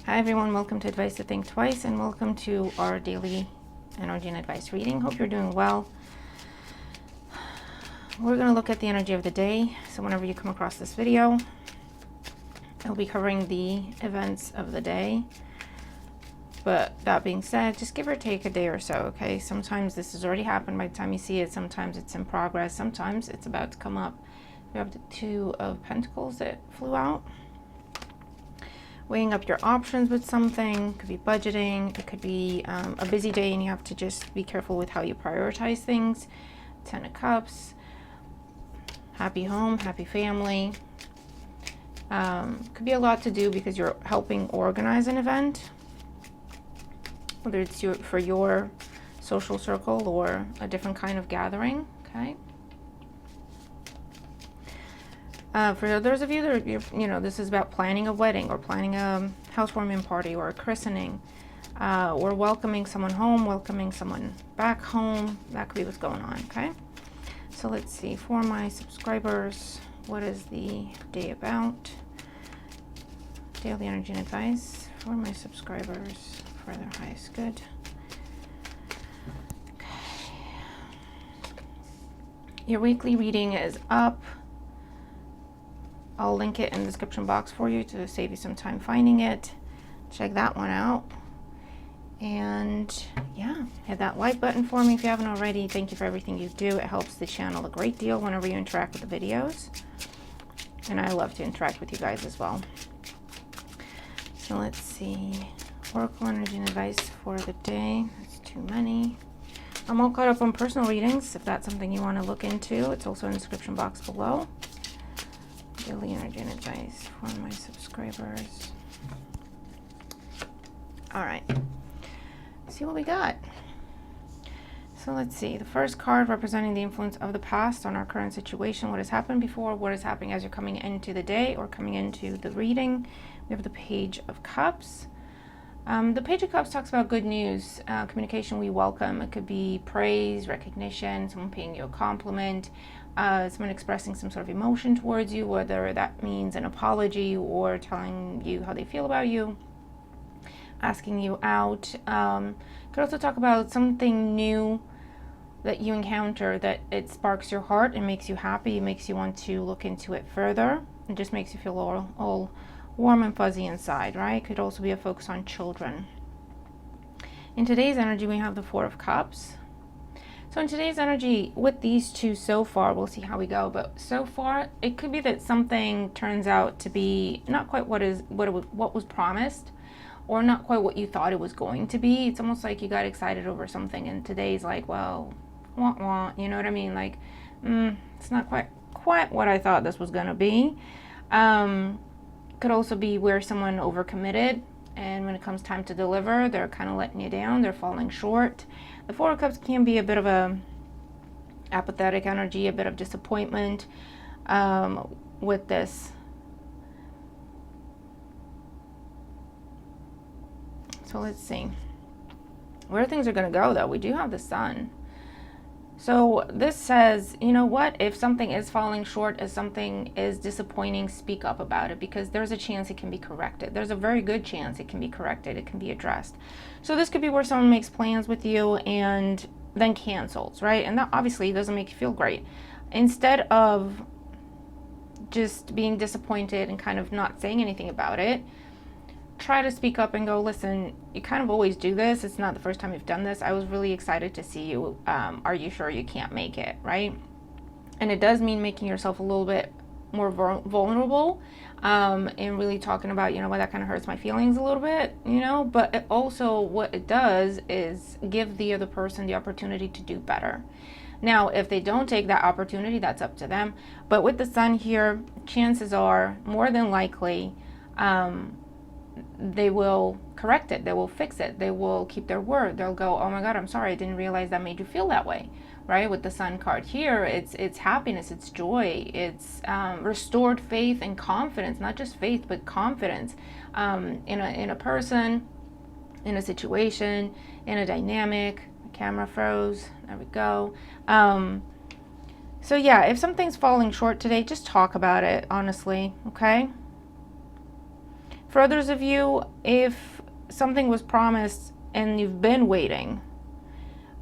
Hi everyone, welcome to Advice to Think Twice, and welcome to our daily energy and advice reading. Hope you're doing well. We're going to look at the energy of the day. So whenever you come across this video, I'll be covering the events of the day. But that being said, just give or take a day or so, okay? Sometimes this has already happened by the time you see it. Sometimes it's in progress. Sometimes it's about to come up. We have the Two of Pentacles that flew out. Weighing up your options with something. Could be budgeting. It could be a busy day and you have to just be careful with how you prioritize things. Ten of Cups. Happy home, happy family. Could be a lot to do because you're helping organize an event. Whether it's for your social circle or a different kind of gathering, okay? For those of you that are, this is about planning a wedding or planning a housewarming party or a christening, or welcoming someone home, welcoming someone back home. That could be what's going on, okay? So let's see, for my subscribers, what is the day about? Daily energy and advice for my subscribers for their highest good. Okay. Your weekly reading is up. I'll link it in the description box for you to save you some time finding it. Check that one out. And yeah, hit that like button for me if you haven't already. Thank you for everything you do. It helps the channel a great deal whenever you interact with the videos. And I love to interact with you guys as well. So let's see. Oracle energy and advice for the day. That's too many. I'm all caught up on personal readings. If that's something you want to look into, it's also in the description box below. Daily energy and advice for my subscribers. All right. Let's see what we got. So let's see. The first card representing the influence of the past on our current situation. What has happened before? What is happening as you're coming into the day or coming into the reading? We have the Page of Cups. The Page of Cups talks about good news, communication we welcome. It could be praise, recognition, someone paying you a compliment, someone expressing some sort of emotion towards you, whether that means an apology or telling you how they feel about you, asking you out. Could also talk about something new that you encounter that it sparks your heart and makes you happy, it makes you want to look into it further, and just makes you feel all warm and fuzzy inside, right? Could also be a focus on children. In today's energy, we have the Four of Cups. So in today's energy, with these two so far, we'll see how we go, but so far, it could be that something turns out to be not quite what was promised, or not quite what you thought it was going to be. It's almost like you got excited over something, and today's like, well, wah, wah, you know what I mean? Like, it's not quite what I thought this was gonna be. Could also be where someone overcommitted, and when it comes time to deliver, they're kind of letting you down, they're falling short. The Four of Cups can be a bit of a apathetic energy, a bit of disappointment with this. So let's see where things are going to go, though. We do have the Sun. So this says, you know what, if something is falling short, if something is disappointing, speak up about it, because there's a chance it can be corrected. There's a very good chance it can be corrected, it can be addressed. So this could be where someone makes plans with you and then cancels, right? And that obviously doesn't make you feel great. Instead of just being disappointed and kind of not saying anything about it, try to speak up and go, listen, you kind of always do this. It's not the first time you've done this. I was really excited to see you. Are you sure you can't make it, right? And it does mean making yourself a little bit more vulnerable, and really talking about, you know what, that kind of hurts my feelings a little bit, you know, but it also, what it does is give the other person the opportunity to do better. Now, if they don't take that opportunity, that's up to them. But with the Sun here, chances are, more than likely, they will correct it, they will fix it, they will keep their word, they'll go, oh my God, I'm sorry, I didn't realize that made you feel that way, right? With the Sun card here, it's happiness, it's joy, it's restored faith and confidence, not just faith, but confidence in a person, in a situation, in a dynamic. The camera froze, there we go. So yeah, if something's falling short today, just talk about it, honestly, okay? For others of you, if something was promised and you've been waiting,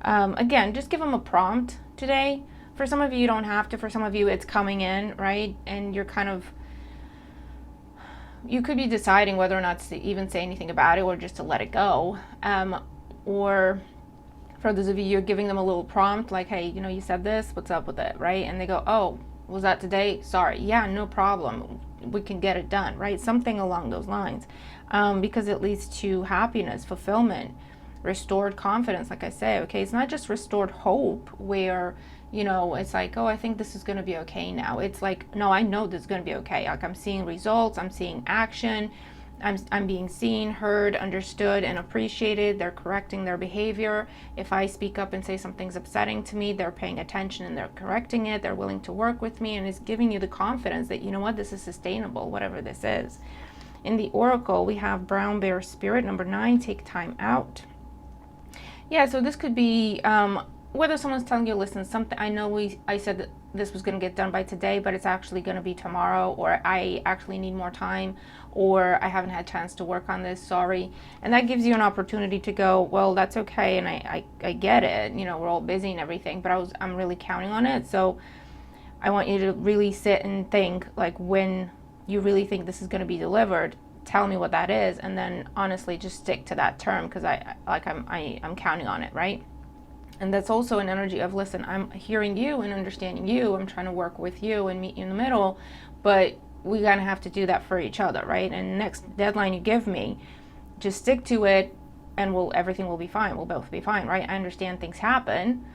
again, just give them a prompt today. For some of you, you don't have to. For some of you, it's coming in, right? And you're kind of, you could be deciding whether or not to even say anything about it or just to let it go. Or for those of you, you're giving them a little prompt like, hey, you know, you said this, what's up with it, right? And they go, oh, was that today? Sorry. Yeah, no problem. We can get it done, right? Something along those lines. Because it leads to happiness, fulfillment, restored confidence, like I say, okay? It's not just restored hope where, you know, it's like, oh, I think this is going to be okay now. It's like, no, I know this is going to be okay. Like, I'm seeing results, I'm seeing action, I'm being seen, heard, understood, and appreciated. They're correcting their behavior. If I speak up and say something's upsetting to me, they're paying attention and they're correcting it. They're willing to work with me, and it's giving you the confidence that, you know what, this is sustainable, whatever this is. In the Oracle, we have Brown Bear Spirit, number 9, take time out. Yeah, so this could be whether someone's telling you, listen, something, I know I said that this was going to get done by today, but it's actually going to be tomorrow, or I actually need more time, or I haven't had a chance to work on this, sorry. And that gives you an opportunity to go, well, that's okay, and I get it, you know, we're all busy and everything, but I'm really counting on it. So I want you to really sit and think, like, when you really think this is going to be delivered, tell me what that is, and then honestly just stick to that term, because I'm counting on it, right? And that's also an energy of, listen, I'm hearing you and understanding you, I'm trying to work with you and meet you in the middle, but we're gonna have to do that for each other, right? And next deadline you give me, just stick to it, and everything will be fine. We'll both be fine, right? I understand things happen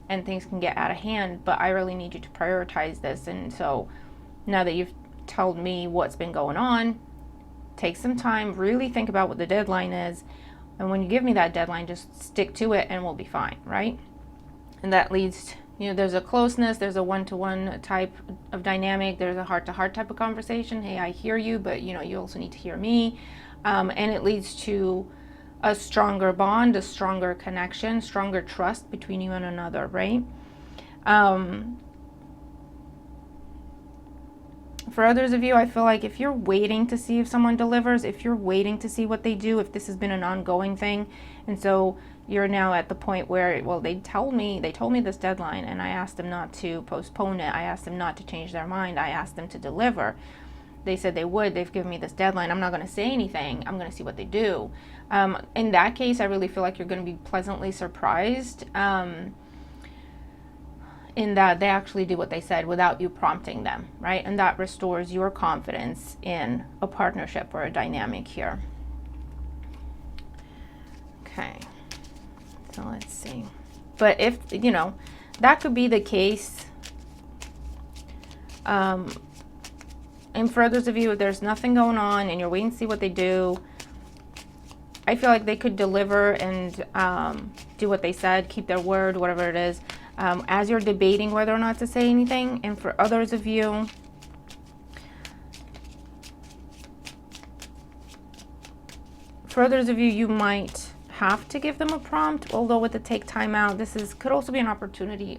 and things can get out of hand, but I really need you to prioritize this. And so now that you've told me what's been going on, take some time, really think about what the deadline is, and when you give me that deadline, just stick to it and we'll be fine, right? And that leads, you know, there's a closeness, there's a one-to-one type of dynamic, there's a heart-to-heart type of conversation. Hey, I hear you, but you know, you also need to hear me. And it leads to a stronger bond, a stronger connection, stronger trust between you and another, right? For others of you, I feel like if you're waiting to see if someone delivers, if you're waiting to see what they do, if this has been an ongoing thing, and so you're now at the point where, well, they told me this deadline, and I asked them not to postpone it. I asked them not to change their mind. I asked them to deliver. They said they would. They've given me this deadline. I'm not going to say anything. I'm going to see what they do. In that case, I really feel like you're going to be pleasantly surprised. In that they actually do what they said without you prompting them, right? And that restores your confidence in a partnership or a dynamic here. Okay, so let's see. But if, you know, that could be the case. And for others of you, if there's nothing going on and you're waiting to see what they do, I feel like they could deliver and do what they said, keep their word, whatever it is. As you're debating whether or not to say anything. And for others of you, you might have to give them a prompt, although with the take time out, could also be an opportunity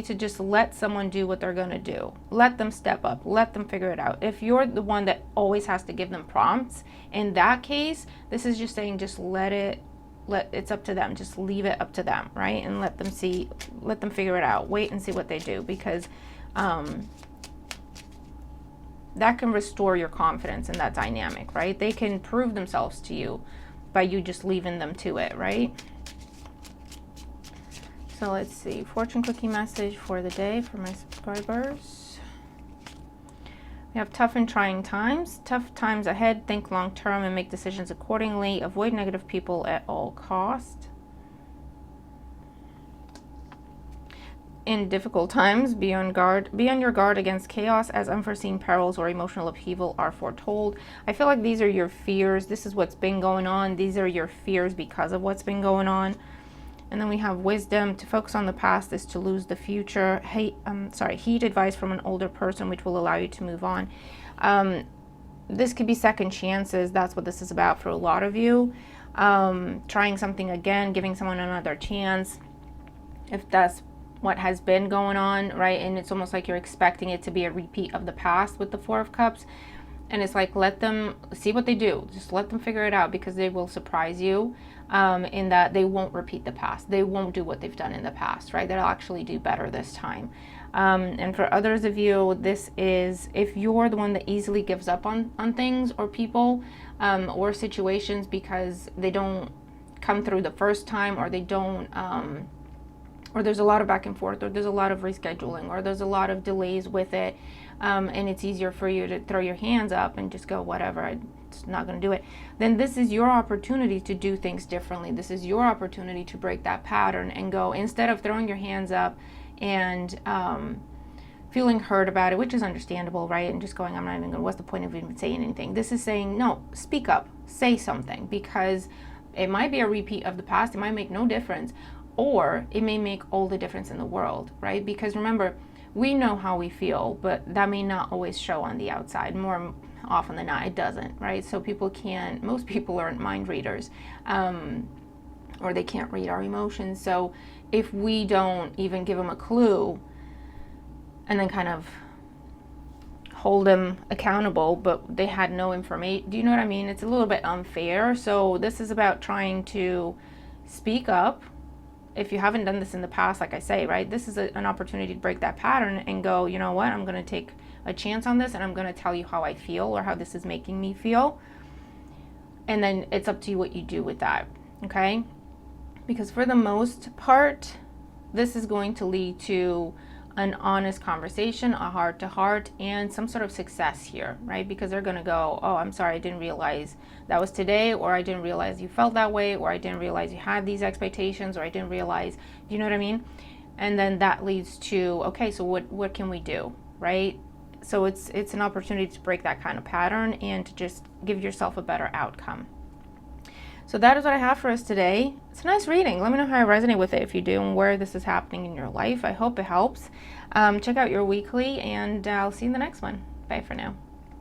to just let someone do what they're going to do. Let them step up, let them figure it out. If you're the one that always has to give them prompts, in that case, this is just saying, just it's up to them. Just leave it up to them, right? And let them figure it out. Wait and see what they do, because that can restore your confidence in that dynamic, right? They can prove themselves to you by you just leaving them to it, right? So let's see, fortune cookie message for the day for my subscribers. We have tough and trying times. Tough times ahead. Think long term and make decisions accordingly. Avoid negative people at all cost. In difficult times, be on your guard against chaos, as unforeseen perils or emotional upheaval are foretold. I feel like these are your fears. This is what's been going on. These are your fears because of what's been going on. And then we have wisdom. To focus on the past is to lose the future. Heed advice from an older person, which will allow you to move on. This could be second chances. That's what this is about for a lot of you. Trying something again, giving someone another chance, if that's what has been going on, right? And it's almost like you're expecting it to be a repeat of the past with the Four of Cups. And it's like, let them see what they do. Just let them figure it out, because they will surprise you, in that they won't repeat the past. They won't do what they've done in the past, right? They'll actually do better this time. And for others of you, this is if you're the one that easily gives up on things or people, or situations because they don't come through the first time, or they don't, or there's a lot of back and forth, or there's a lot of rescheduling, or there's a lot of delays with it, and it's easier for you to throw your hands up and just go, whatever, it's not going to do it, then this is your opportunity to do things differently. This is your opportunity to break that pattern and go, instead of throwing your hands up and feeling hurt about it, which is understandable, right? And just going, I'm not even going to, what's the point of even saying anything? This is saying, no, speak up, say something, because it might be a repeat of the past. It might make no difference, or it may make all the difference in the world, right? Because remember, we know how we feel, but that may not always show on the outside. More often than not, it doesn't, right? So most people aren't mind readers, or they can't read our emotions. So if we don't even give them a clue and then kind of hold them accountable, but they had no information, do you know what I mean? It's a little bit unfair. So this is about trying to speak up. If you haven't done this in the past, like I say, right, this is an opportunity to break that pattern and go, you know what, I'm going to take a chance on this, and I'm going to tell you how I feel, or how this is making me feel. And then it's up to you what you do with that, okay? Because for the most part, this is going to lead to an honest conversation, a heart-to-heart, and some sort of success here, right? Because they're going to go, oh, I'm sorry, I didn't realize that was today, or I didn't realize you felt that way, or I didn't realize you had these expectations, or I didn't realize, you know what I mean? And then that leads to, okay, so what can we do, right? So it's an opportunity to break that kind of pattern and to just give yourself a better outcome. So that is what I have for us today. It's a nice reading. Let me know how you resonate with it, if you do, and where this is happening in your life. I hope it helps. Check out your weekly, and I'll see you in the next one. Bye for now.